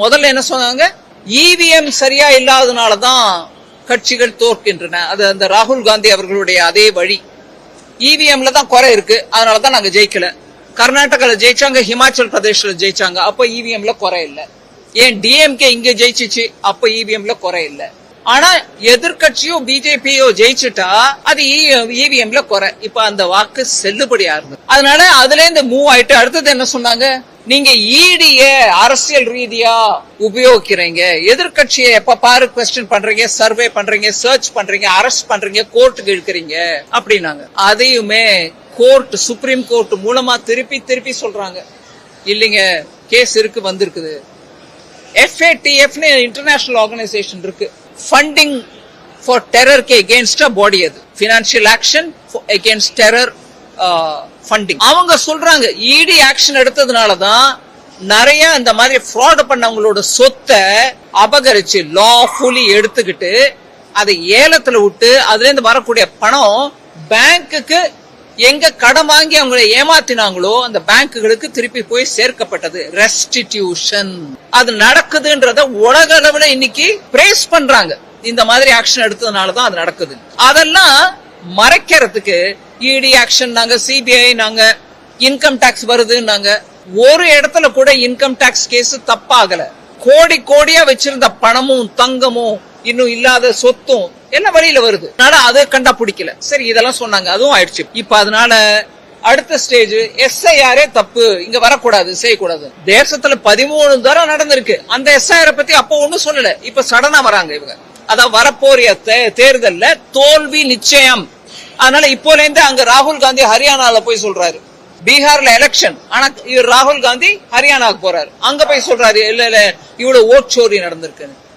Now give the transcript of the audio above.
முதல்ல என்ன சொன்னாங்க, இவிஎம் சரியா இல்லாதனாலதான் கட்சிகள் தோற்கின்றன. அது அந்த ராகுல் காந்தி அவர்களுடைய அதே வழி. இவிஎம்ல தான் குறை இருக்கு, அதனாலதான் நாங்க ஜெயிக்கல. கர்நாடகால ஜெயிச்சாங்க, ஹிமாச்சல் பிரதேஷ்ல ஜெயிச்சாங்க, அப்ப இவிஎம்ல குறை இல்ல. ஏன் டிஎம்கே இங்க ஜெயிச்சிச்சு, அப்ப இவிஎம்ல குறை இல்ல. ஆனா எதிர்கட்சியோ பிஜேபியோ ஜெயிச்சுட்டா அது இவிஎம்ல குறை. இப்ப அந்த வாக்கு செல்லுபடியா இருந்தது. அதனால அதுல இருந்து மூவ் ஆயிட்டு அடுத்தது என்ன சொன்னாங்க, நீங்க ஈடிய அரசியல் ரீதியா உபயோகிக்கிறீங்க, எதிர்கட்சியை எப்ப பாரு குவெஸ்டின் பண்றீங்க, சர்வே பண்றீங்க, சர்ச் பண்றீங்க, அரெஸ்ட் பண்றீங்க, கோர்ட்டுக்கு இழுக்கிறீங்க அப்படின்னாங்க. அதையுமே கோர்ட், சுப்ரீம் கோர்ட் மூலமா திருப்பி சொல்றாங்க, இல்லைங்க கேஸ் இருக்கு, வந்திருக்குது. FATF இன்டர்நேஷனல் ஆர்கனைசேஷன் இருக்கு, ஃபண்டிங் ஃபார் டெரருக்கு எகெயின்ஸ்ட் பாடி. அது financial action against terror funding. அவங்க சொல்றாங்க இடி ஆக்ஷன் எடுத்ததுனாலதான் நிறைய இந்த மாதிரி ஃப்ராட் பண்ணவங்களோட சொத்தை அபகரிச்சு லாஃபுல்லி எடுத்துக்கிட்டு அதை ஏலத்துல விட்டு அதுல இருந்து வரக்கூடிய பணம் பேங்குக்கு எங்க கடன் வாங்கி அவங்களை ஏமாத்தினாங்களோ அந்த பேங்குகளுக்கு திருப்பி போய் சேர்க்கப்பட்டது. ரெஸ்டிடியூஷன் அது நடக்குதுன்றத உலக அளவுல இன்னைக்கு பிரேஸ் பண்றாங்க. இந்த மாதிரி ஆக்ஷன் எடுத்ததுனாலதான் அது நடக்குது. அதெல்லாம் மறைக்கிறதுக்கு இடி ஆக்ஷன் நாங்க, சிபிஐ நாங்க, இன்கம் டாக்ஸ் வருது நாங்க. ஒரு இடத்துல கூட இன்கம் டாக்ஸ் கேஸ் தப்பாகல. கோடி கோடியா வச்சிருந்த பணமும் தங்கமும் இன்னும் இல்லாத சொத்தும் எல்லாம் வழியில வருது. அதனால அதை கண்டா பிடிக்கல. சரி, இதெல்லாம் சொன்னாங்க, அதுவும் ஆயிடுச்சு. இப்ப அதனால அடுத்த ஸ்டேஜ் SIR தப்பு, இங்க வரக்கூடாது, செய்யக்கூடாது. தேசத்துல 13 தடவை நடந்திருக்கு. அந்த SIR பத்தி அப்ப ஒண்ணும் சொல்லல, இப்ப சடனா வராங்க இவங்க. அதான் வரப்போறிய தேர்தல்ல தோல்வி நிச்சயம். அதனால இப்போல இருந்து அங்க ராகுல் காந்தி ஹரியானால போய் சொல்றாரு, பீகார்ல எலெக்ஷன், ஆனா ராகுல் காந்தி ஹரியானாவுக்கு போறாரு, அங்க போய் சொல்றாரு இல்ல இவ்வளவு ஓட் சோரி நடந்திருக்கு.